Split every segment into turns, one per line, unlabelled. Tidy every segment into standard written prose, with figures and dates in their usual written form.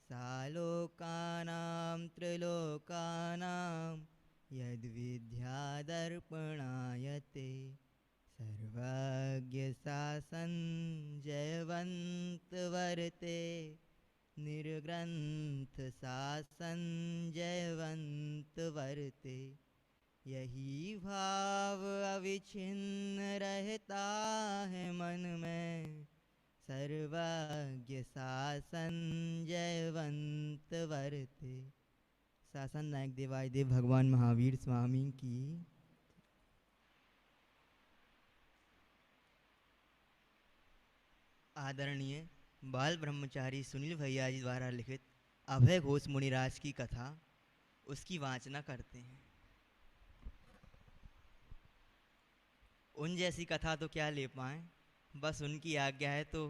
सालोकानां त्रिलोकानां यद्विद्यादर्पणायते सर्वज्ञ शासन जयवंत वर्ते निर्ग्रंथ शासन जयवंत वर्ते। यही भाव अविच्छिन्न रहता है मन में सर्वज्ञ शासन जयवंत वर्ते। शासन नायक देवाधिदेव भगवान महावीर स्वामी की। आदरणीय बाल ब्रह्मचारी सुनील भैया जी द्वारा लिखित अभय घोष मुनिराज की कथा, उसकी वाचना करते हैं। उन जैसी कथा तो क्या ले पाएँ, बस उनकी आज्ञा है तो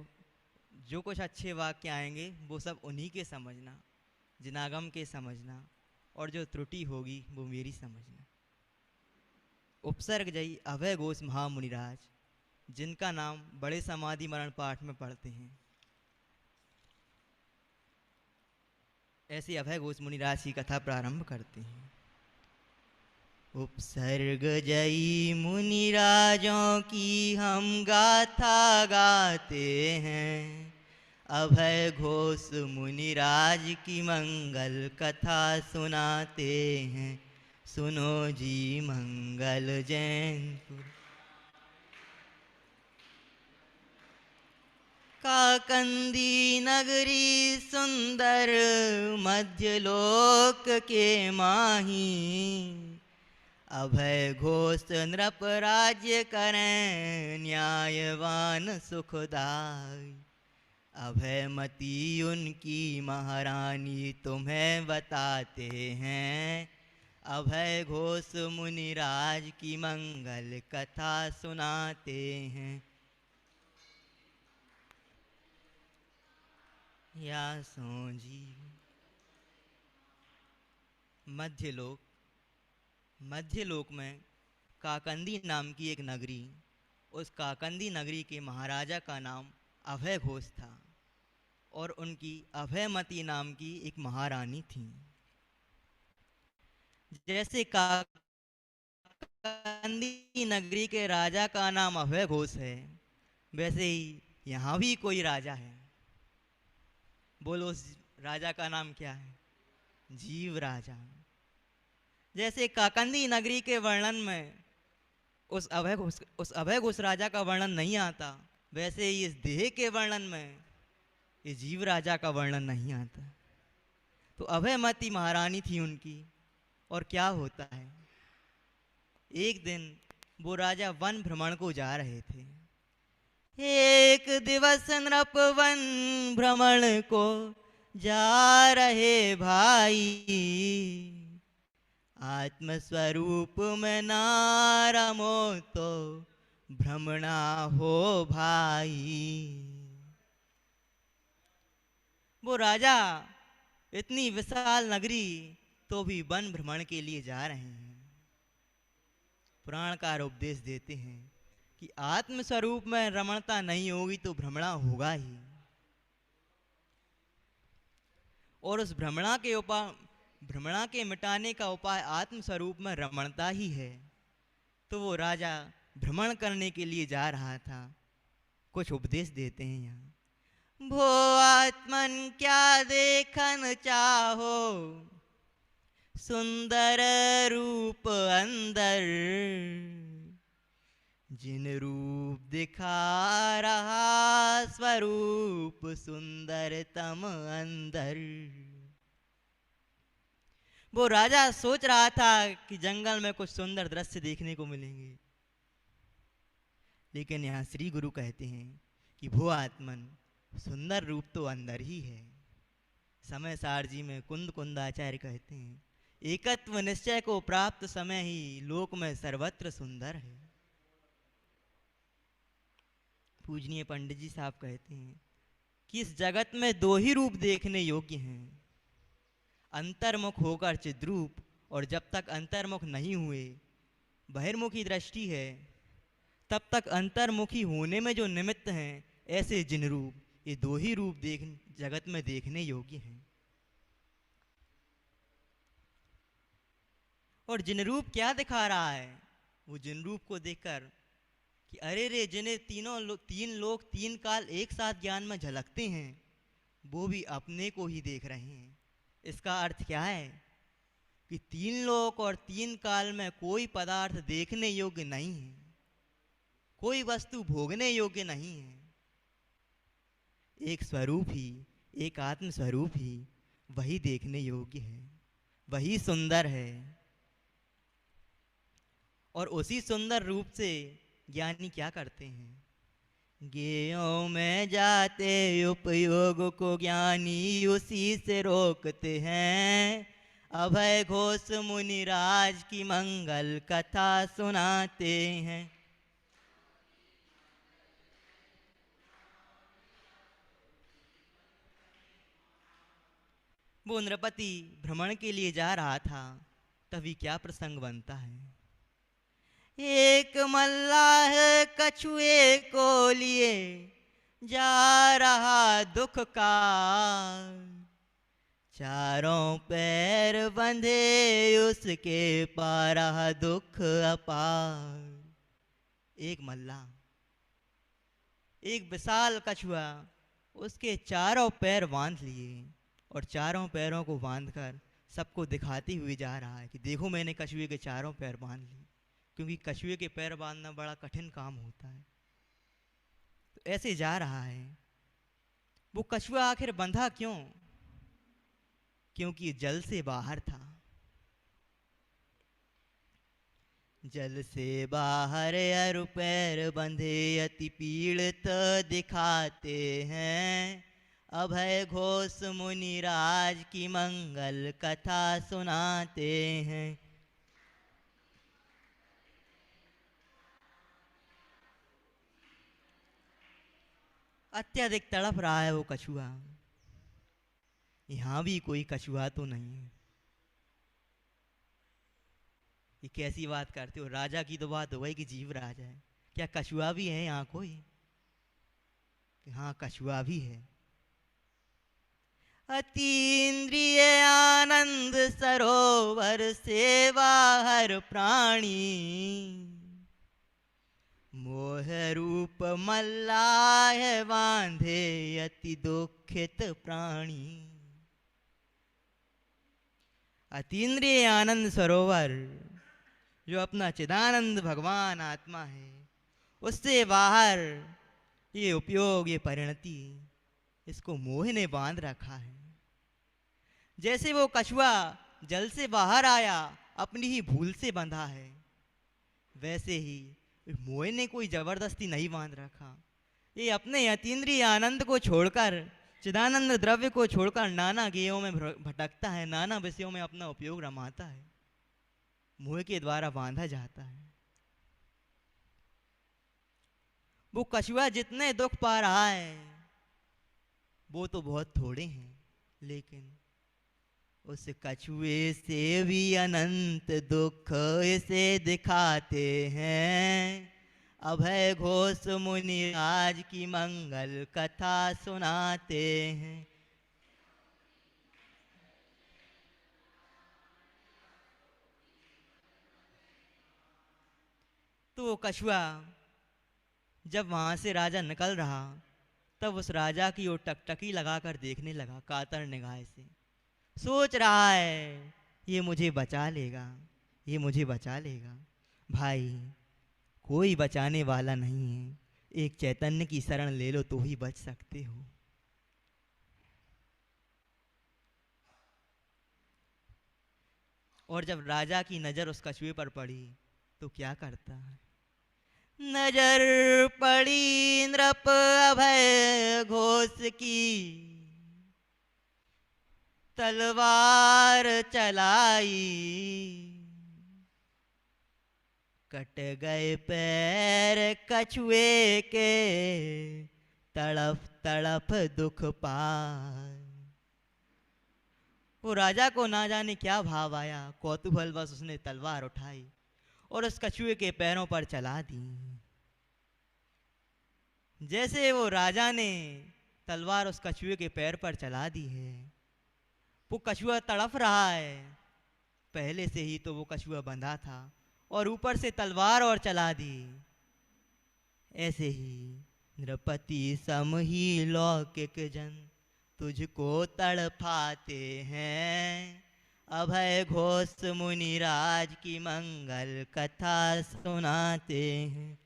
जो कुछ अच्छे वाक्य आएंगे वो सब उन्हीं के समझना, जिनागम के समझना, और जो त्रुटि होगी वो मेरी समझना। उपसर्ग जयी अभय घोष महामुनिराज, जिनका नाम बड़े समाधि मरण पाठ में पढ़ते हैं। ऐसे अभय घोष मुनिराज की कथा प्रारंभ करते हैं। उपसर्ग जयी मुनिराजों की हम गाथा गाते हैं, अभय घोष मुनिराज की मंगल कथा सुनाते हैं। सुनो जी मंगल जैनपुर। काकंदी नगरी सुंदर मध्यलोक के माही, अभय घोष नृप राज्य करें न्यायवान सुखदाई। अभयमती उनकी महारानी तुम्हें बताते हैं, अभय घोष मुनिराज की मंगल कथा सुनाते हैं। या सो जी। मध्यलोक, मध्यलोक में काकंदी नाम की एक नगरी, उस काकंदी नगरी के महाराजा का नाम अभय घोष था और उनकी अभयमती नाम की एक महारानी थी। जैसे काकंदी नगरी के राजा का नाम अभय घोष है, वैसे ही यहाँ भी कोई राजा है। बोलो उस राजा का नाम क्या है? जीव राजा। जैसे काकंदी नगरी के वर्णन में उस अभय घोष राजा का वर्णन नहीं आता, वैसे ही इस देह के वर्णन में इस जीव राजा का वर्णन नहीं आता। तो अभयमती महारानी थी उनकी। और क्या होता है, एक दिन वो राजा वन भ्रमण को जा रहे थे। एक दिवस नृप वन भ्रमण को जा रहे भाई, आत्मस्वरूप में ना रमो तो भ्रमणा हो भाई। वो राजा इतनी विशाल नगरी तो भी वन भ्रमण के लिए जा रहे हैं। पुराणकार उपदेश देते हैं कि आत्म स्वरूप में रमणता नहीं होगी तो भ्रमणा होगा ही, और उस भ्रमणा के मिटाने का उपाय आत्म स्वरूप में रमणता ही है। तो वो राजा भ्रमण करने के लिए जा रहा था। कुछ उपदेश देते हैं यहाँ। भो आत्मन क्या देखन चाहो, सुंदर रूप अंदर, जिन रूप दिखा रहा स्वरूप सुंदरतम अंदर। वो राजा सोच रहा था कि जंगल में कुछ सुंदर दृश्य देखने को मिलेंगे, लेकिन यहाँ श्री गुरु कहते हैं कि भो आत्मन, सुंदर रूप तो अंदर ही है। समय सार जी में कुंद कुंदाचार्य कहते हैं, एकत्व निश्चय को प्राप्त समय ही लोक में सर्वत्र सुंदर है। पूजनीय पंडित जी साहब कहते हैं कि इस जगत में दो ही रूप देखने योग्य हैं, अंतर्मुख होकर चिद्रूप, और जब तक अंतर्मुख नहीं हुए बहिर्मुखी दृष्टि है, तब तक अंतर्मुखी होने में जो निमित्त हैं ऐसे जिन रूप, ये दो ही रूप जगत में देखने योग्य हैं। और जिन रूप क्या दिखा रहा है, वो जिन रूप को देखकर कि अरे रे, जिन्हें तीन लोग तीन काल एक साथ ज्ञान में झलकते हैं, वो भी अपने को ही देख रहे हैं। इसका अर्थ क्या है कि तीन लोक और तीन काल में कोई पदार्थ देखने योग्य नहीं है, कोई वस्तु भोगने योग्य नहीं है। एक स्वरूप ही, एक आत्म स्वरूप ही, वही देखने योग्य है, वही सुंदर है। और उसी सुंदर रूप से ज्ञानी क्या करते हैं? ज्ञेयों में जाते उपयोग को ज्ञानी उसी से रोकते हैं। अभय घोष मुनिराज की मंगल कथा सुनाते हैं। वो नृपति भ्रमण के लिए जा रहा था, तभी क्या प्रसंग बनता है। एक मल्लाह कछुए को लिए जा रहा दुख का, चारों पैर बंधे उसके पा रहा दुख अपार। एक मल्लाह, एक विशाल कछुआ, उसके चारों पैर बांध लिए और चारों पैरों को बांधकर सबको दिखाते हुए जा रहा है कि देखो मैंने कछुए के चारों पैर बांध लिए। क्योंकि कछुए के पैर बांधना बड़ा कठिन काम होता है। तो ऐसे जा रहा है। वो कछुआ आखिर बंधा क्यों? क्योंकि जल से बाहर था। जल से बाहर अरु पैर बंधे अति पीड़ित दिखाते हैं। अभय घोष मुनिराज की मंगल कथा सुनाते हैं। अत्यधिक तड़प रहा है वो कछुआ। यहां भी कोई कछुआ तो नहीं है। ये कैसी बात करते हो? राजा की तो बात हो गई कि जीव राजा है, क्या कछुआ भी है यहाँ कोई? हाँ, कछुआ भी है। अतीन्द्रिय आनंद सरोवर से बाहर प्राणी, मोह रूप मल्लाह बांधे अति दुखित प्राणी। अतीन्द्रिय आनंद सरोवर, जो अपना चिदानंद भगवान आत्मा है, उससे बाहर ये उपयोग, ये परिणति, इसको मोह ने बांध रखा है। जैसे वो कछुआ जल से बाहर आया, अपनी ही भूल से बंधा है, वैसे ही मोह ने कोई जबरदस्ती नहीं बांध रखा। ये अपने अतीन्द्रिय आनंद को छोड़कर, चिदानंद द्रव्य को छोड़कर नाना गेयों में भटकता है, नाना विषयों में अपना उपयोग रमाता है, मोह के द्वारा बांधा जाता है। वो कछुआ जितने दुख पा रहा है वो तो बहुत थोड़े हैं, लेकिन उस कछुए से भी अनंत दुख इसे दिखाते हैं। अभय घोष मुनि आज की मंगल कथा सुनाते हैं। तो वो कछुआ जब वहां से राजा निकल रहा, तब उस राजा की ओर टकटकी लगाकर देखने लगा कातर निगाह से। सोच रहा है ये मुझे बचा लेगा, ये मुझे बचा लेगा। भाई, कोई बचाने वाला नहीं है, एक चैतन्य की शरण ले लो तो ही बच सकते हो। और जब राजा की नजर उस कछुए पर पड़ी तो क्या करता है? नजर पड़ी नृप अभय घोष की, तलवार चलाई, कट गए पैर कछुए के, तड़प तड़प दुख पाए। वो राजा को ना जाने क्या भाव आया, कौतूहल बस उसने तलवार उठाई और उस कछुए के पैरों पर चला दी। जैसे वो राजा ने तलवार उस कछुए के पैर पर चला दी है, वो कछुआ तड़प रहा है, पहले से ही तो वो कछुआ बंधा था और ऊपर से तलवार और चला दी। ऐसे ही नृपति सम ही लौकिक जन तुझको तड़पाते हैं। अभय घोष मुनिराज की मंगल कथा सुनाते हैं।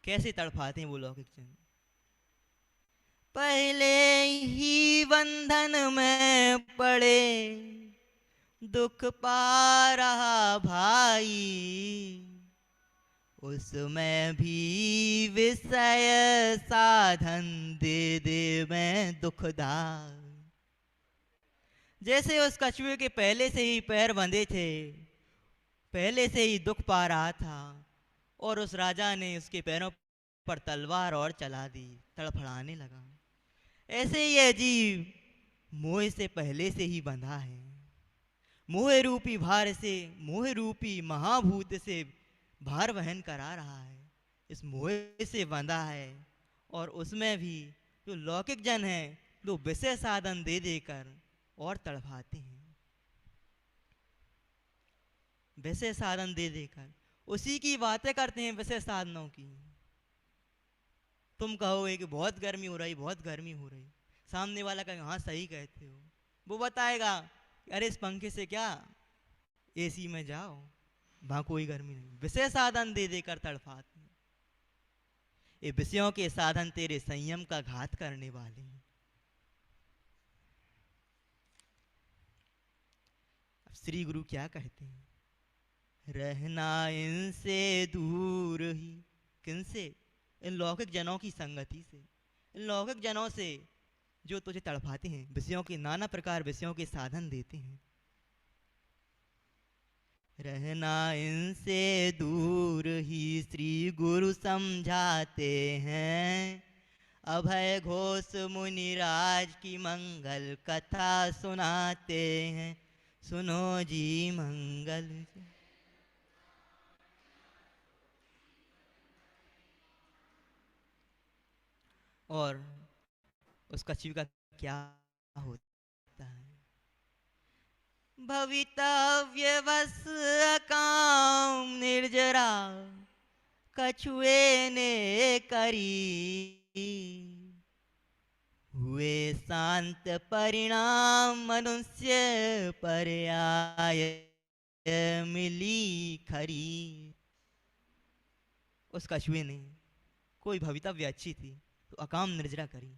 कैसे तड़पाते हैं वो लौकिक जन? पहले ही बंधन में पड़े दुख पा रहा भाई, उसमें भी विषय साधन दे दे मैं दुखदाई। जैसे उस कछुए के पहले से ही पैर बंधे थे, पहले से ही दुख पा रहा था, और उस राजा ने उसके पैरों पर तलवार और चला दी, तड़फड़ाने लगा। ऐसे ये जीव मोह से पहले से ही बंधा है। मोह रूपी भार से, मोह रूपी महाभूत से भार वहन करा रहा है, इस मोह से बंधा है। और उसमें भी जो लौकिक जन है वो विषय साधन दे देकर और तड़पाते हैं। विषय साधन दे देकर उसी की बातें करते हैं, विषय साधनों की। तुम कहोगे कि बहुत गर्मी हो रही, बहुत गर्मी हो रही, सामने वाला कहेगा हाँ सही कहते हो। वो बताएगा अरे इस पंखे से क्या, एसी में जाओ, वहां कोई गर्मी नहीं। विषय साधन दे देकर तड़पाते हैं। ये विषयों के साधन तेरे संयम का घात करने वाले हैं। अब श्री गुरु क्या कहते हैं? रहना इनसे दूर ही। किनसे? इन लौकिक जनों की संगति से, इन लौकिक जनों से जो तुझे तड़पाते हैं, विषयों के नाना प्रकार विषयों के साधन देते हैं। रहना इनसे दूर ही श्री गुरु समझाते हैं। अभय घोष मुनिराज की मंगल कथा सुनाते हैं। सुनो जी मंगल। और उस कछुए का क्या होता है? भवितव्यवश काम निर्जरा कछुए ने करी। हुए शांत परिणाम मनुष्य पर आय मिली खरी। उस कछुए ने कोई भवितव्य अच्छी थी तो अकाम निर्जरा करी।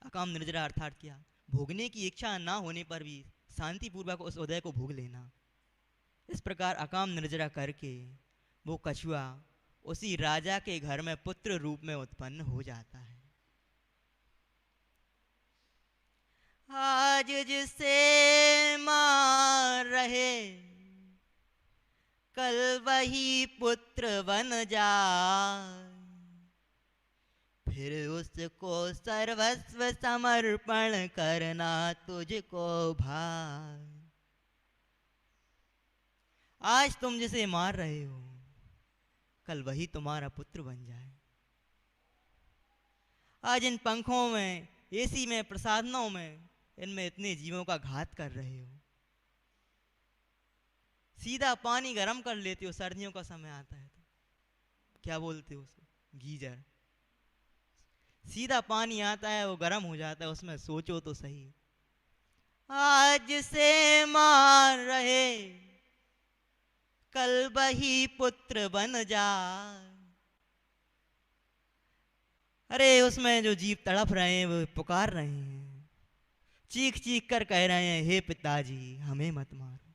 अकाम निर्जरा अर्थात क्या? भोगने की इच्छा ना होने पर भी शांतिपूर्वक उस उदय को भोग लेना। इस प्रकार अकाम निर्जरा करके वो कछुआ उसी राजा के घर में पुत्र रूप में उत्पन्न हो जाता है। आज जिसे मार रहे कल वही पुत्र बन जाए। फिर उसको सर्वस्व समर्पण करना तुझको भाई। आज तुम जिसे मार रहे हो कल वही तुम्हारा पुत्र बन जाए। आज इन पंखों में, एसी में, प्रसाधनों में, इनमें इतने जीवों का घात कर रहे हो। सीधा पानी गर्म कर लेते हो, सर्दियों का समय आता है तो क्या बोलते हो उसको? गीजर। सीधा पानी आता है, वो गर्म हो जाता है, उसमें सोचो तो सही। आज से मार रहे कल वही पुत्र बन जाए। अरे उसमें जो जीव तड़प रहे हैं वो पुकार रहे हैं, चीख चीख कर कह रहे हैं हे पिताजी हमें मत मारो।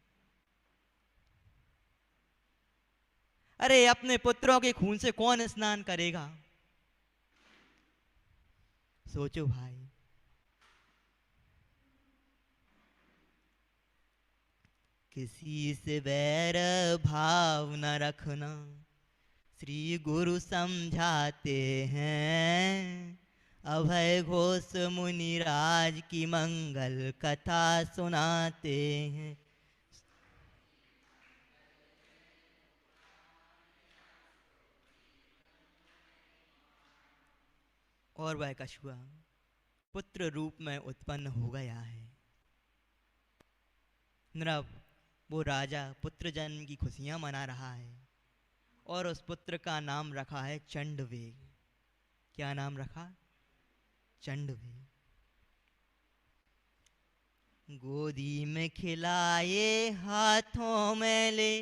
अरे अपने पुत्रों के खून से कौन स्नान करेगा? सोचो भाई। किसी से बैर भाव न रखना श्री गुरु समझाते हैं। अभय घोष मुनिराज की मंगल कथा सुनाते हैं। और वह कछुआ पुत्र रूप में उत्पन्न हो गया है। नृप वो राजा पुत्र जन्म की खुशियां मना रहा है और उस पुत्र का नाम रखा है चंडवेग। क्या नाम रखा? चंडवेग। गोदी में खिलाए हाथों में ले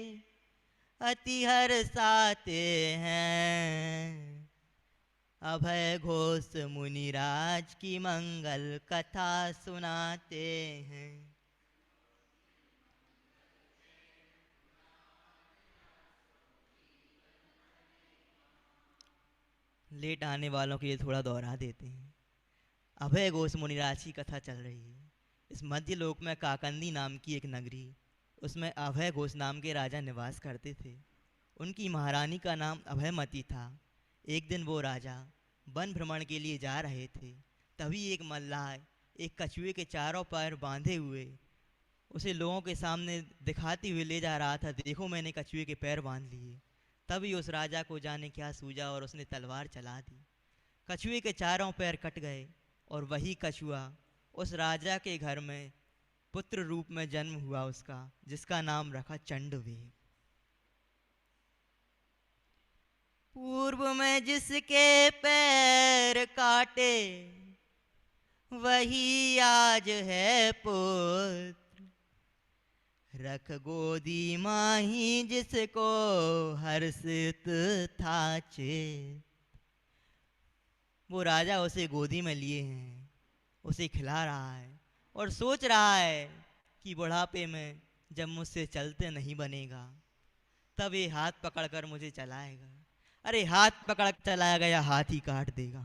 अति हर्षाते हैं, अभय घोष मुनिराज की मंगल कथा सुनाते हैं। लेट आने वालों के लिए थोड़ा दोहरा देते हैं। अभय घोष मुनिराज की कथा चल रही है। इस मध्य लोक में काकंदी नाम की एक नगरी, उसमें अभय घोष नाम के राजा निवास करते थे। उनकी महारानी का नाम अभयमती था। एक दिन वो राजा वन भ्रमण के लिए जा रहे थे, तभी एक मल्लाह एक कछुए के चारों पैर बांधे हुए उसे लोगों के सामने दिखाते हुए ले जा रहा था। देखो मैंने कछुए के पैर बांध लिए। तभी उस राजा को जाने क्या सूझा और उसने तलवार चला दी। कछुए के चारों पैर कट गए और वही कछुआ उस राजा के घर में पुत्र रूप में जन्म हुआ उसका, जिसका नाम रखा चंडवेग। पूर्व में जिसके पैर काटे वही आज है पुत्र, रख गोदी माही जिसको हर्षित था चेत। वो राजा उसे गोदी में लिए हैं, उसे खिला रहा है और सोच रहा है कि बुढ़ापे में जब मुझसे चलते नहीं बनेगा तब ये हाथ पकड़कर मुझे चलाएगा। अरे हाथ पकड़ चलाया गया हाथ ही काट देगा।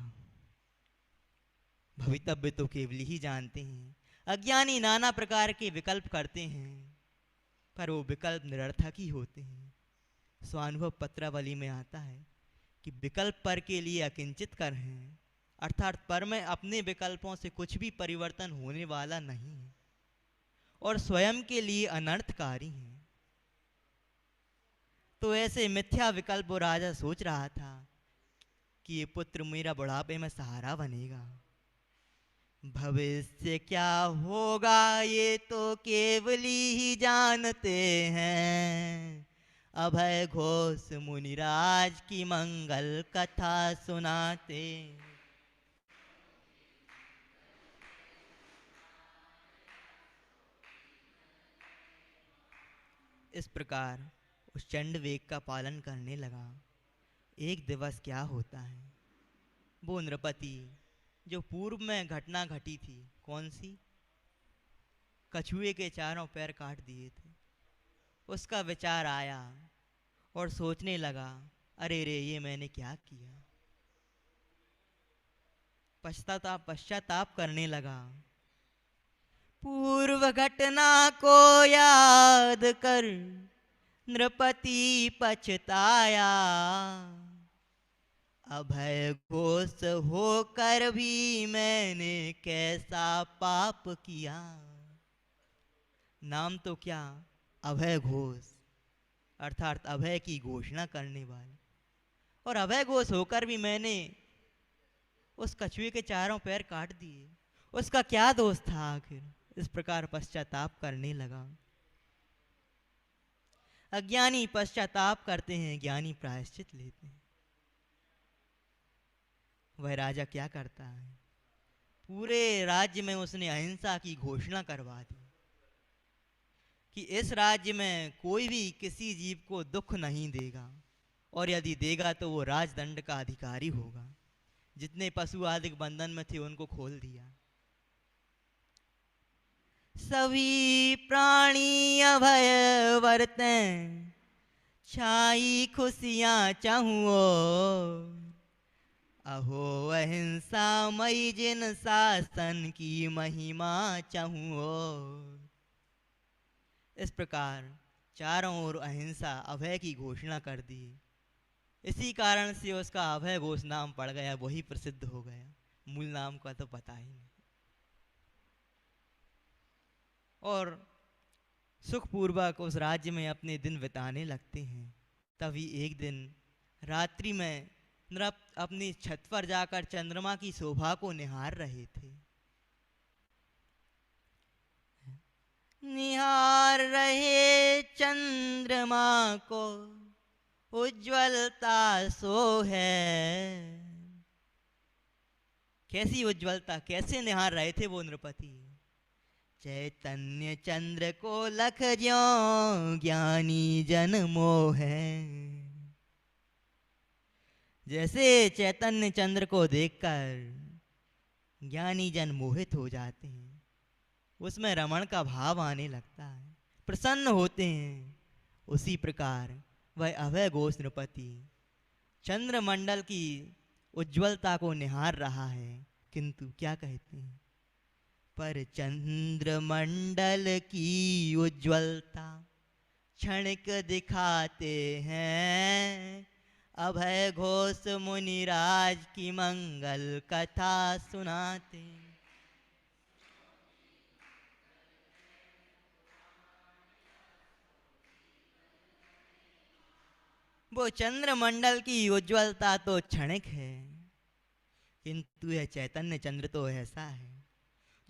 भवितव्य तो केवल ही जानते हैं। अज्ञानी नाना प्रकार के विकल्प करते हैं, पर वो विकल्प निरर्थक ही होते हैं। स्वानुभव पत्रावली में आता है कि विकल्प पर के लिए अकिंचित कर हैं, अर्थात पर में अपने विकल्पों से कुछ भी परिवर्तन होने वाला नहीं है और स्वयं के लिए अनर्थकारी हैं। तो ऐसे मिथ्या विकल्प वो राजा सोच रहा था कि ये पुत्र मेरा बुढ़ापे में सहारा बनेगा। भविष्य क्या होगा ये तो केवल ही जानते हैं, अभय घोष मुनिराज की मंगल कथा सुनाते। इस प्रकार उस चंडवेग का पालन करने लगा। एक दिवस क्या होता है, वो नृपति जो पूर्व में घटना घटी थी, कौन सी? कछुए के चारों पैर काट दिए थे। उसका विचार आया और सोचने लगा, अरे रे ये मैंने क्या किया। पश्चाताप करने लगा। पूर्व घटना को याद कर नृपति पछताया, अभय घोष होकर भी मैंने कैसा पाप किया। नाम तो क्या? अभय घोष, अर्थात अभय की घोषणा करने वाले। और अभय घोष होकर भी मैंने उस कछुए के चारों पैर काट दिए। उसका क्या दोष था आखिर? इस प्रकार पश्चाताप करने लगा। अज्ञानी पश्चाताप करते हैं, ज्ञानी प्रायश्चित लेते हैं। वह राजा क्या करता है, पूरे राज्य में उसने अहिंसा की घोषणा करवा दी कि इस राज्य में कोई भी किसी जीव को दुख नहीं देगा, और यदि देगा तो वो राजदंड का अधिकारी होगा। जितने पशु आदि बंधन में थे उनको खोल दिया। सभी प्राणी अभय वर्तें, छाई खुशियां चाहूं, अहो अहिंसा मई जिन शासन की महिमा चाहूं। इस प्रकार चारों ओर अहिंसा अभय की घोषणा कर दी। इसी कारण से उसका अभय घोष नाम पड़ गया, वही प्रसिद्ध हो गया। मूल नाम का तो पता ही नहीं। और सुखपूर्वक उस राज्य में अपने दिन बिताने लगते हैं। तभी एक दिन रात्रि में नृप अपनी छत पर जाकर चंद्रमा की शोभा को निहार रहे थे। निहार रहे चंद्रमा को उज्ज्वलता सो है। कैसी उज्ज्वलता, कैसे निहार रहे थे वो नृपति? चैतन्य चंद्र को लख ज्यों ज्ञानी जन मोह है। जैसे चैतन्य चंद्र को देखकर ज्ञानी जन मोहित हो जाते हैं, उसमें रमण का भाव आने लगता है, प्रसन्न होते हैं। उसी प्रकार वह अभय घोष नृपति चंद्रमंडल की उज्ज्वलता को निहार रहा है, किंतु क्या कहते हैं? पर चंद्रमंडल की उज्ज्वलता क्षणिक दिखाते हैं। अभय घोष मुनिराज की मंगल कथा सुनाते। वो चंद्रमंडल की उज्ज्वलता तो क्षणिक है, किंतु यह चैतन्य चंद्र तो ऐसा है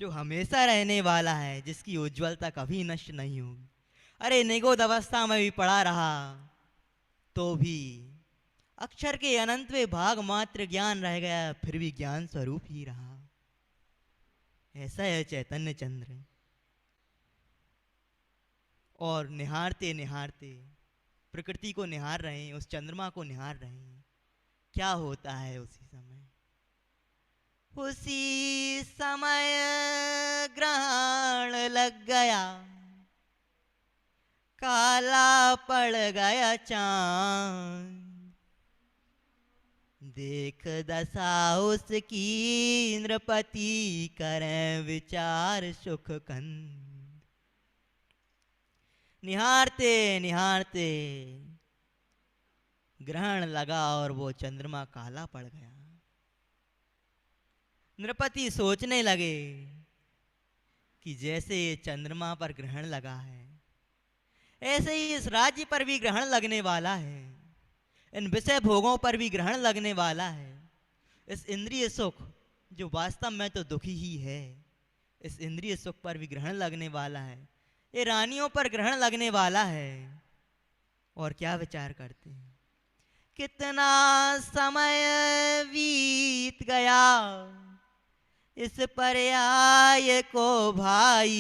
जो हमेशा रहने वाला है, जिसकी उज्ज्वलता कभी नष्ट नहीं होगी। अरे निगोद अवस्था में भी पड़ा रहा तो भी अक्षर के अनंतवें भाग मात्र ज्ञान रह गया, फिर भी ज्ञान स्वरूप ही रहा। ऐसा है चैतन्य चंद्र। और निहारते निहारते प्रकृति को निहार रहे हैं, उस चंद्रमा को निहार रहे हैं। क्या होता है उसी समय? उसी समय ग्रहण लग गया, काला पड़ गया चांद। देख दशा उसकी नृपति करें विचार सुख कंद। निहारते निहारते ग्रहण लगा और वो चंद्रमा काला पड़ गया। नृपति सोचने लगे कि जैसे चंद्रमा पर ग्रहण लगा है, ऐसे ही इस राज्य पर भी ग्रहण लगने वाला है, इन विषय भोगों पर भी ग्रहण लगने वाला है। इस इंद्रिय सुख जो वास्तव में तो दुखी ही है, इस इंद्रिय सुख पर भी ग्रहण लगने वाला है, ये रानियों पर ग्रहण लगने वाला है। और क्या विचार करते हैं? कितना समय बीत गया इस पर्याय को भाई,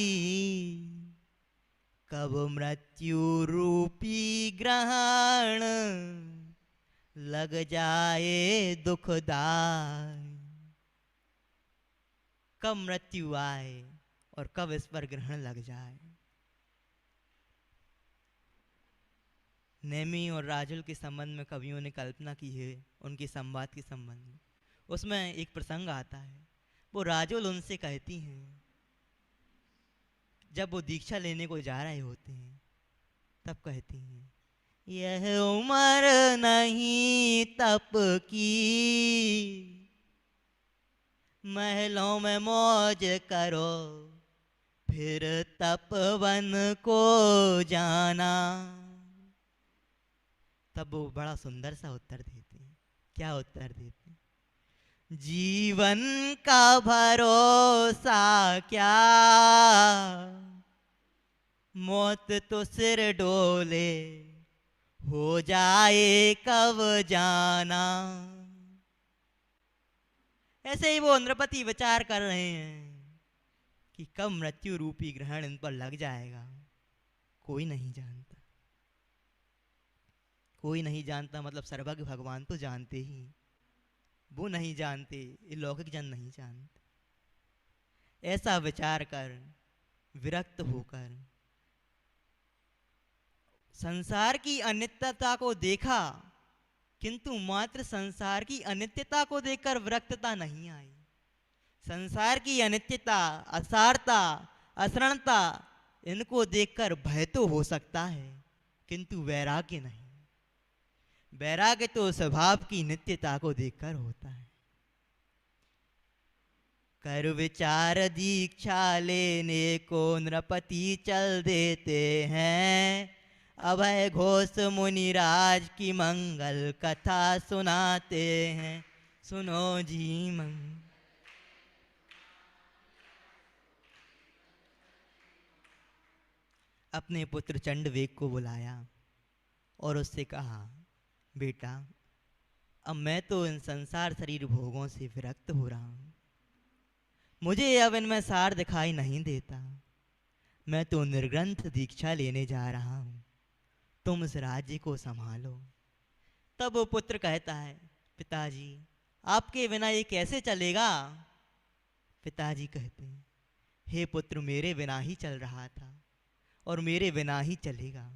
कब मृत्यु रूपी ग्रहण लग जाए दुखदाई। कब मृत्यु आए और कब इस पर ग्रहण लग जाए। नेमी और राजुल के संबंध में कवियों ने कल्पना की है, उनके संवाद के संबंध में। उसमें एक प्रसंग आता है, वो राजुल उनसे कहती हैं, जब वो दीक्षा लेने को जा रहे होते हैं, तब कहती हैं, यह उम्र नहीं तप की, महलों में मौज करो फिर तपवन को जाना। तब वो बड़ा सुंदर सा उत्तर देते हैं। क्या उत्तर देते हैं? जीवन का भरोसा क्या, मौत तो सिर डोले हो जाए कब जाना। ऐसे ही वो नृपति विचार कर रहे हैं कि कब मृत्यु रूपी ग्रहण इन पर लग जाएगा, कोई नहीं जानता। कोई नहीं जानता मतलब सर्वज्ञ भगवान तो जानते ही, वो नहीं जानते, ये लौकिक जन नहीं जानते। ऐसा विचार कर विरक्त होकर संसार की अनित्यता को देखा, किंतु मात्र संसार की अनित्यता को देखकर विरक्तता नहीं आई। संसार की अनित्यता, असारता, असरणता, इनको देखकर भय तो हो सकता है, किंतु वैराग्य नहीं। वैराग्य तो स्वभाव की नित्यता को देखकर होता है। कर विचार दीक्षा लेने को नृपति चल देते हैं, अभय घोष मुनिराज की मंगल कथा सुनाते हैं, सुनो जी मंगल। अपने पुत्र चंडवेग को बुलाया और उससे कहा, बेटा अब मैं तो इन संसार शरीर भोगों से विरक्त हो रहा हूँ, मुझे अब इनमें सार दिखाई नहीं देता, मैं तो निर्ग्रंथ दीक्षा लेने जा रहा हूँ, तुम इस राज्य को संभालो। तब वो पुत्र कहता है, पिताजी आपके बिना ये कैसे चलेगा? पिताजी कहते हैं, हे पुत्र मेरे बिना ही चल रहा था और मेरे बिना ही चलेगा।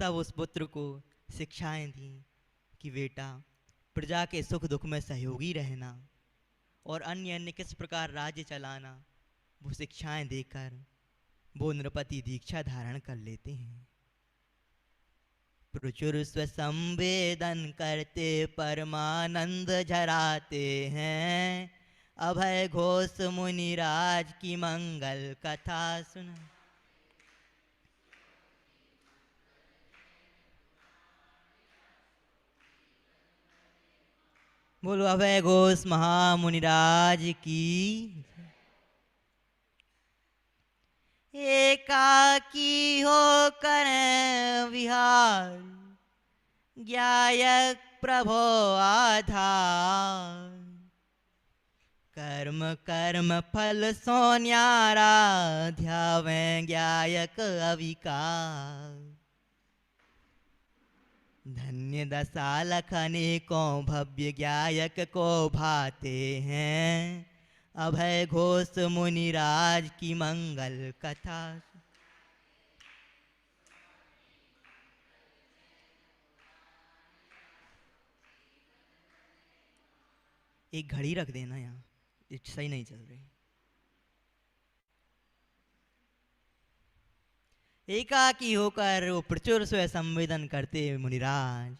तब उस पुत्र को शिक्षाएं दी कि बेटा प्रजा के सुख दुख में सहयोगी रहना और अन्य अन्य किस प्रकार राज्य चलाना, वो शिक्षाएं देकर वो नृपति दीक्षा धारण कर लेते हैं। प्रचुर स्वसंवेदन करते परमानंद झराते हैं, अभय घोष मुनिराज की मंगल कथा सुन। बोलो अभय घोष महामुनिराज की। एकाकी हो कर विहार, ज्ञायक प्रभो आधार, कर्म कर्म फल सो न्यारा, ध्यावें ज्ञायक अविकार। धन्य दशा लख अनेकों भव्य ज्ञायक को भाते हैं, अभय घोष मुनिराज की मंगल कथा। एक घड़ी रख देना यहाँ, सही नहीं चल रही। एकाकी होकर वो प्रचुर स्व संवेदन करते मुनिराज,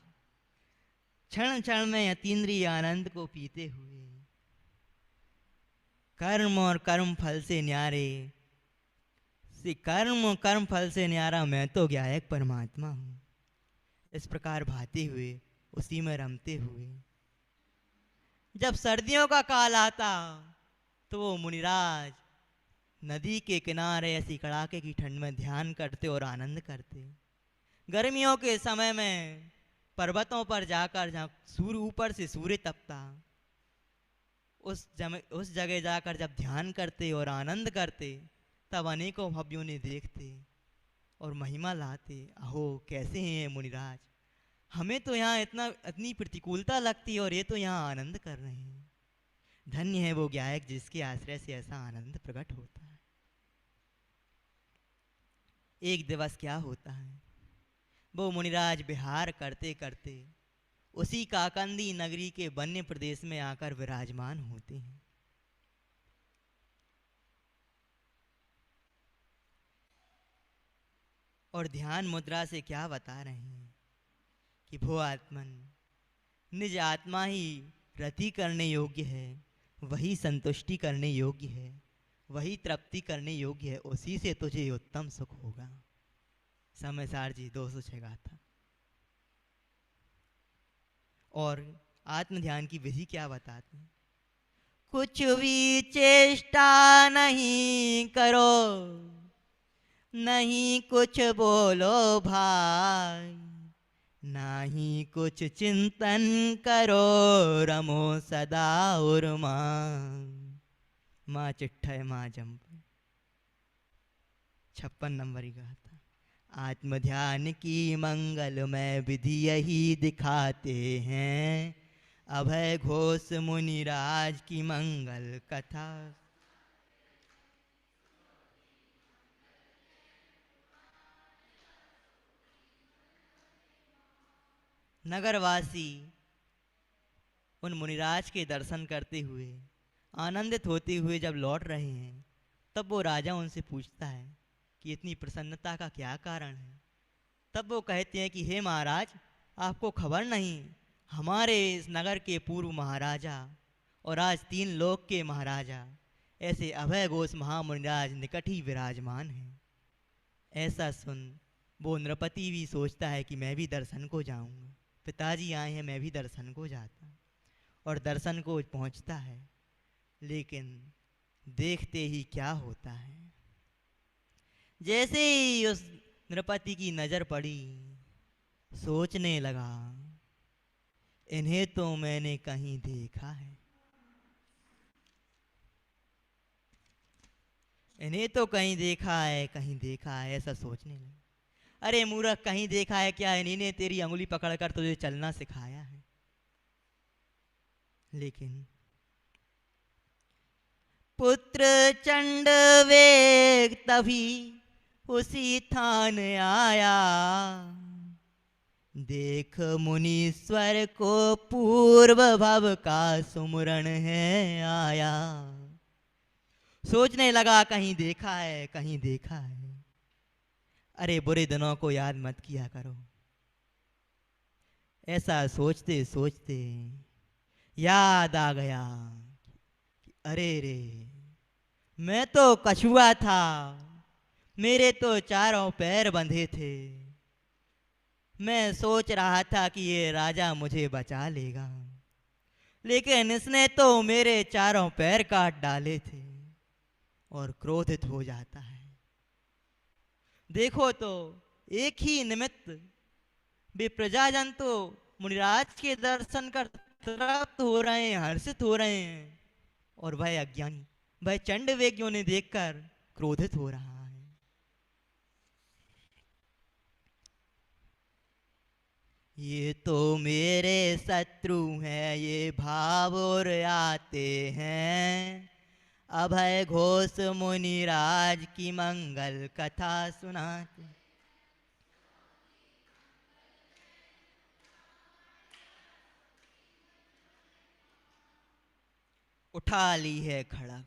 क्षण क्षण में अतीन्द्रिय आनंद को पीते हुए, कर्म और कर्म फल से न्यारे, कर्म फल से न्यारा मैं तो ज्ञायक परमात्मा हूँ, इस प्रकार भाते हुए उसी में रमते हुए। जब सर्दियों का काल आता तो वो मुनिराज नदी के किनारे ऐसी कड़ाके की ठंड में ध्यान करते और आनंद करते। गर्मियों के समय में पर्वतों पर जाकर, जहाँ सूर्य ऊपर से सूर्य तपता, उस जगह जाकर जब ध्यान करते और आनंद करते, तब अनेकों भव्यों ने देखते और महिमा लाते, अहो कैसे हैं ये मुनिराज, हमें तो यहाँ इतनी प्रतिकूलता लगती है और ये तो यहाँ आनंद कर रहे हैं। धन्य है वो ज्ञायक जिसके आश्रय से ऐसा आनंद प्रकट होता है। एक दिवस क्या होता है, वो मुनिराज विहार करते करते उसी काकंदी नगरी के वन्य प्रदेश में आकर विराजमान होते हैं। और ध्यान मुद्रा से क्या बता रहे हैं कि भो आत्मन, निज आत्मा ही रति करने योग्य है, वही संतुष्टि करने योग्य है, वही तृप्ति करने योग्य है, उसी से तुझे उत्तम सुख होगा। समयसार जी 206 गाथा। और आत्म ध्यान की विधि क्या बताते हैं? कुछ भी चेष्टा नहीं करो, नहीं कुछ बोलो भाई, नाही कुछ चिंतन करो, रमो सदा उर्मा। माँ चिट्ठा माँ जंप 56 नंबर ही कहा था। आत्म ध्यान की मंगलमय विधि यही दिखाते हैं, अभय घोष मुनिराज की मंगल कथा। नगरवासी उन मुनिराज के दर्शन करते हुए आनंदित होते हुए जब लौट रहे हैं, तब वो राजा उनसे पूछता है कि इतनी प्रसन्नता का क्या कारण है। तब वो कहते हैं कि हे महाराज, आपको खबर नहीं, हमारे इस नगर के पूर्व महाराजा और आज 3 लोक के महाराजा ऐसे अभय घोष महामुनिराज निकट ही विराजमान हैं। ऐसा सुन वो नृपति भी सोचता है कि मैं भी दर्शन को जाऊंगा, पिताजी आए हैं, मैं भी दर्शन को जाता हूँ। और दर्शन को पहुंचता है, लेकिन देखते ही क्या होता है, जैसे ही उस नृपति की नज़र पड़ी, सोचने लगा इन्हें तो मैंने कहीं देखा है, इन्हें तो कहीं देखा है, कहीं देखा है, ऐसा सोचने लगा। अरे मूर्ख, कहीं देखा है क्या? इन्हीं ने तेरी अंगुली पकड़कर तुझे चलना सिखाया है। लेकिन पुत्र चंड वेग तभी उसी थान आया, देख मुनीश्वर को पूर्व भव का सुमरण है आया। सोचने लगा कहीं देखा है, कहीं देखा है। अरे बुरे दिनों को याद मत किया करो। ऐसा सोचते सोचते याद आ गया कि अरे रे, मैं तो कछुआ था, मेरे तो चारों पैर बंधे थे। मैं सोच रहा था कि ये राजा मुझे बचा लेगा, लेकिन इसने तो मेरे चारों पैर काट डाले थे। और क्रोधित हो जाता है। देखो तो एक ही निमित्त वे प्रजाजन तो मुनिराज के दर्शन कर तृप्त हो रहे हैं, हर्षित हो रहे हैं, और वह अज्ञानी, वह चंड वेग्यों ने देखकर क्रोधित हो रहा है। ये तो मेरे शत्रु हैं, ये भाव और आते हैं, अभय घोष मुनिराज की मंगल कथा सुनाते। उठा ली है खड़ग,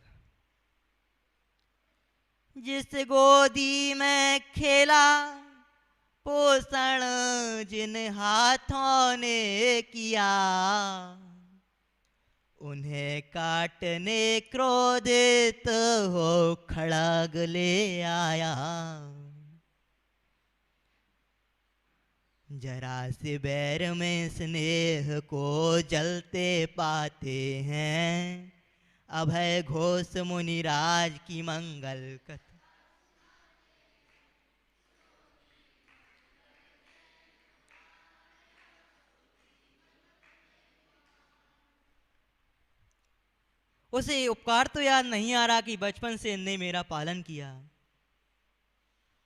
जिस गोदी में खेला पोषण जिन हाथों ने किया, उन्हें काटने क्रोधित हो खड़ग ले आया। जरा से बैर में स्नेह को जलते पाते हैं, अभय घोष मुनिराज की मंगल कथा। उसे उपकार तो याद नहीं आ रहा कि बचपन से इनने मेरा पालन किया,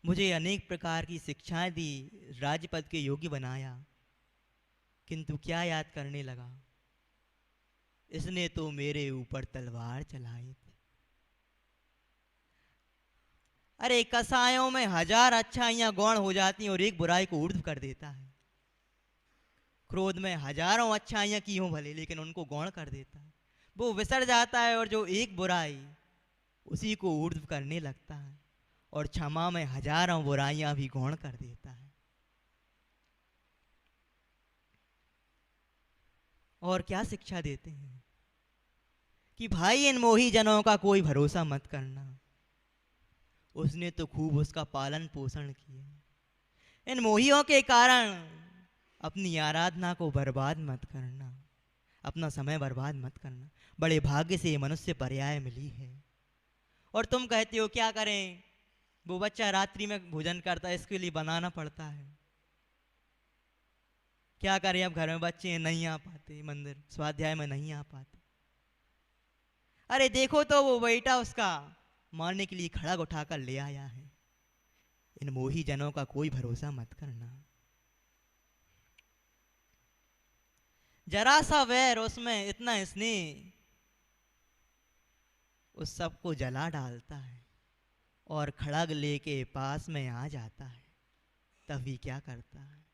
मुझे अनेक प्रकार की शिक्षाएं दी, राजपद के योग्य बनाया, किंतु क्या याद करने लगा, इसने तो मेरे ऊपर तलवार चलाई थी। अरे कसायों में 1000 अच्छाइयां गौण हो जाती हैं और एक बुराई को ऊर्ध्व कर देता है। क्रोध में हजारों अच्छाइयां की हों भले, लेकिन उनको गौण कर देता है, वो विसर जाता है, और जो एक बुराई उसी को ऊर्ध्व करने लगता है, और क्षमा में हजारों बुराइयां भी गौण कर देता है। और क्या शिक्षा देते हैं कि भाई इन मोही जनों का कोई भरोसा मत करना, उसने तो खूब उसका पालन पोषण किया। इन मोहियों के कारण अपनी आराधना को बर्बाद मत करना, अपना समय बर्बाद मत करना। बड़े भाग्य से मनुष्य पर्याय मिली है। और तुम कहते हो क्या करें, वो बच्चा रात्रि में भोजन करता है, इसके लिए बनाना पड़ता है। क्या करें, अब घर में बच्चे नहीं आ पाते, मंदिर स्वाध्याय में नहीं आ पाते। अरे देखो तो वो बेटा उसका मारने के लिए खड़ग उठाकर ले आया है। इन मोही जनों का कोई भरोसा मत करना। जरा सा वैर, उसमें इतना स्नेह, उस सबको जला डालता है, और खड़ग लेके पास में आ जाता है। तभी क्या करता है,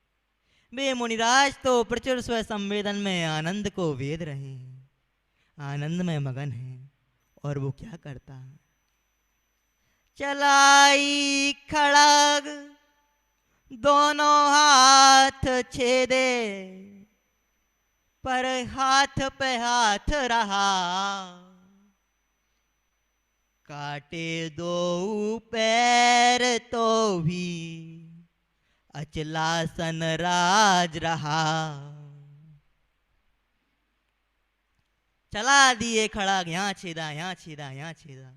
वे मुनिराज तो प्रचुर स्व संवेदन में आनंद को वेद रहे हैं, आनंद में मगन हैं। और वो क्या करता है, चलाई खड़ग दोनों हाथ छेदे, पर हाथ पे हाथ रहा, काटे दो पैर तो भी अचलासन राज रहा। चला दिए खड़ा, यहाँ छेदा, यहाँ छेदा, यहाँ छेदा,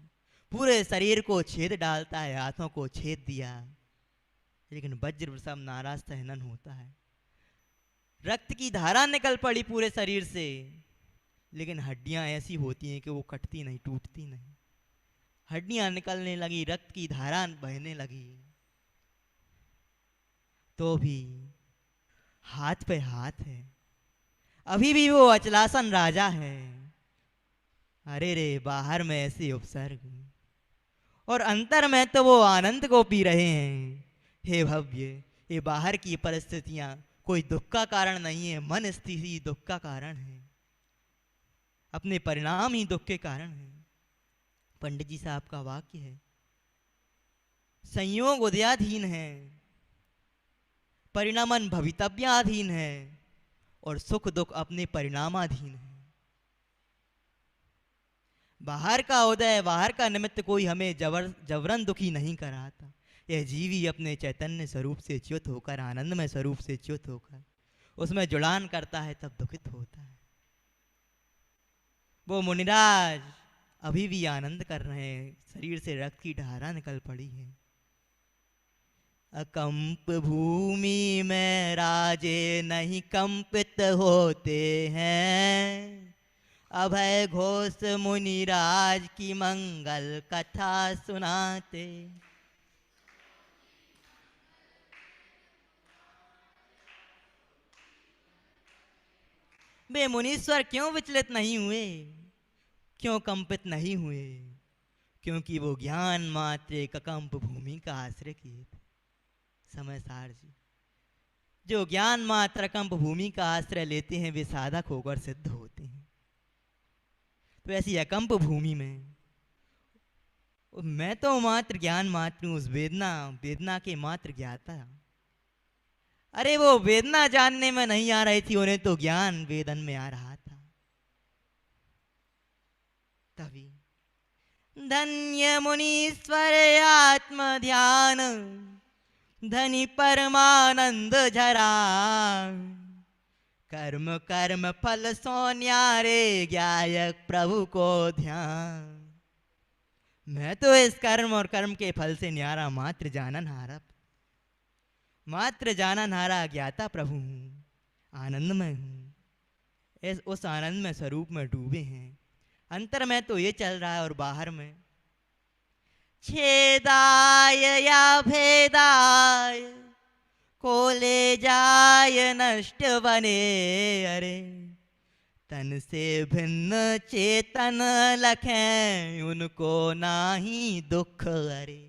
पूरे शरीर को छेद डालता है, हाथों को छेद दिया, लेकिन वज्र सब नाराज सहनन होता है। रक्त की धारा निकल पड़ी पूरे शरीर से, लेकिन हड्डियां ऐसी होती हैं कि वो कटती नहीं, टूटती नहीं। हड्डियां निकलने लगी, रक्त की धारा बहने लगी, तो भी हाथ पे हाथ है, अभी भी वो अचलासन राजा है। अरे रे, बाहर में ऐसे उपसर्ग और अंतर में तो वो आनंद को पी रहे हैं। हे भव्य, ये बाहर की परिस्थितियां कोई दुख का कारण नहीं है, मन स्थिति दुख का कारण है, अपने परिणाम ही दुख के कारण है। पंडित जी साहब का वाक्य है, संयोग उदयाधीन है, परिणामन भवितव्याधीन है, और सुख दुख अपने परिणामाधीन है। बाहर का उदय, बाहर का निमित्त कोई हमें जबरन दुखी नहीं कराता। यह जीवी अपने चैतन्य स्वरूप से च्युत होकर, आनंदमय स्वरूप से च्युत होकर उसमें जुड़ान करता है, तब दुखित होता है। वो मुनिराज अभी भी आनंद कर रहे हैं, शरीर से रक्त की धारा निकल पड़ी है। अकंप भूमि में राजे नहीं कंपित होते हैं, अभय घोष मुनिराज की मंगल कथा सुनाते। वे मुनीश्वर क्यों विचलित नहीं हुए, क्यों कंपित नहीं हुए? क्योंकि वो ज्ञान मात्र एक अकंप भूमि का आश्रय किए थे। समय सार जी, जो ज्ञान मात्र अकंप भूमि का आश्रय लेते हैं वे साधक होकर सिद्ध होते हैं। तो ऐसी अकंप भूमि में मैं तो मात्र ज्ञान मात्र हूं, उस वेदना के मात्र ज्ञाता। अरे वो वेदना जानने में नहीं आ रही थी, उन्हें तो ज्ञान वेदन में आ रहा था। तभी धन्य मुनीश्वर आत्म ध्यान, धनी परमानंद झरा, कर्म कर्म फल सो न्यारे, ज्ञायक प्रभु को ध्यान। मैं तो इस कर्म और कर्म के फल से न्यारा मात्र जाननहारा, मात्र जाननहारा ज्ञाता प्रभु हूँ, आनंदमय हूँ। उस आनंद में स्वरूप में डूबे हैं। अंतर में तो ये चल रहा है और बाहर में छेदाय या भेदाय को ले जाय नष्ट बने। अरे तन से भिन्न चेतन लखें, उनको नाही दुख। अरे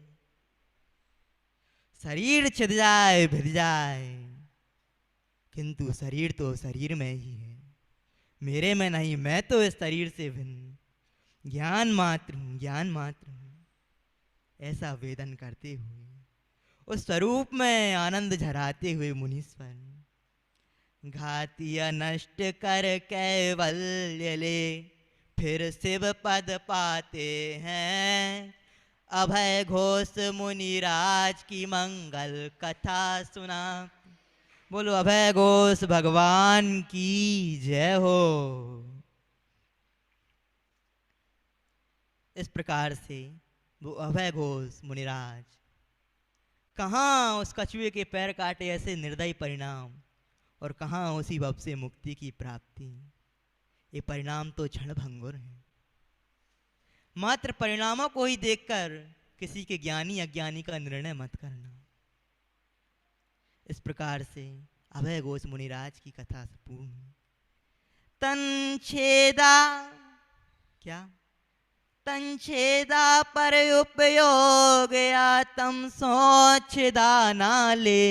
शरीर छिद जाए भिद जाए, किंतु शरीर तो शरीर में ही है, मेरे में नहीं। मैं तो इस शरीर से भिन्न ज्ञान मात्र हूँ, ज्ञान मात्र हूँ। ऐसा वेदन करते हुए उस स्वरूप में आनंद झराते हुए मुनीश्वर घातिया नष्ट कर कैवल्य ले, फिर शिव पद पाते हैं। अभय घोष मुनिराज की मंगल कथा सुना। बोलो अभय घोष भगवान की जय हो। इस प्रकार से वो अभय घोष मुनिराज कहाँ उस कछुए के पैर काटे ऐसे निर्दयी परिणाम, और कहाँ उसी भव से मुक्ति की प्राप्ति। ये परिणाम तो क्षण भंगुर है। मात्र परिणामों को ही देखकर किसी के ज्ञानी अज्ञानी का निर्णय मत करना। इस प्रकार से अभय घोष मुनिराज की कथा संपूर्ण। तन छेदा, क्या तंछेदा पर उपयोग आत्म सोचदा ना ले।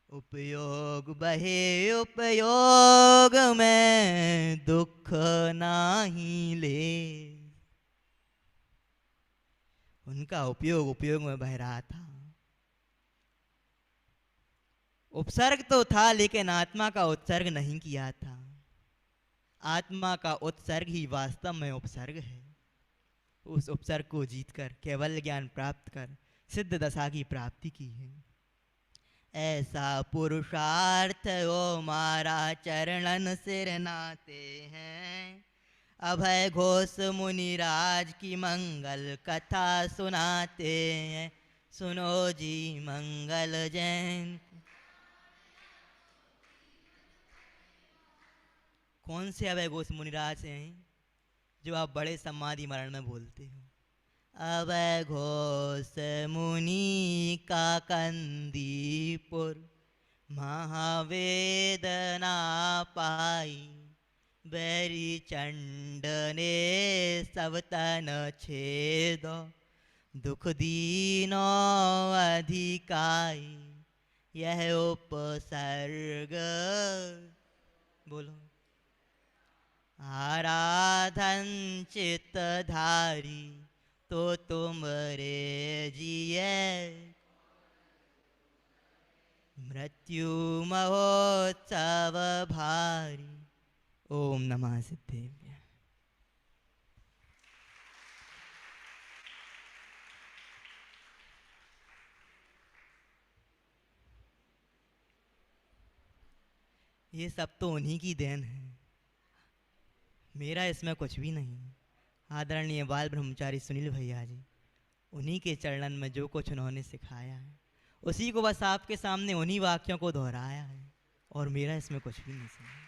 उपयोग बहे उपयोग में दुख नाही ले। उनका उपयोग उपयोग में बह रहा था। उपसर्ग तो था लेकिन आत्मा का उत्सर्ग नहीं किया था। आत्मा का उत्सर्ग ही वास्तव में उपसर्ग है। उस उपसर्ग को जीतकर कैवल्य ज्ञान प्राप्त कर सिद्ध दशा की प्राप्ति की है। ऐसा पुरुषार्थ ओ मारा चरणन सिर नाते हैं, अभय घोष मुनिराज की मंगल कथा सुनाते हैं। सुनो जी मंगल जैन। कौन से अभय घोष मुनिराज हैं जो आप बड़े समाधि मरण में बोलते हो? अभय घोष मुनि का कंदीपुर, महावेदना पाई, बैरी चंड ने सब तन छेद, दुख दीनो अधिकाई, यह उपसर्ग बोलो। आराधन चित्तधारी तो तुम रे जिए, मृत्यु महोत्सव भारी। ओम नमः सिद्धेभ्य। ये सब तो उन्हीं की देन है, मेरा इसमें कुछ भी नहीं। आदरणीय बाल ब्रह्मचारी सुनील भैया जी, उन्हीं के चरणन में जो कुछ उन्होंने सिखाया है उसी को बस आपके सामने उन्हीं वाक्यों को दोहराया है, और मेरा इसमें कुछ भी नहीं समझ।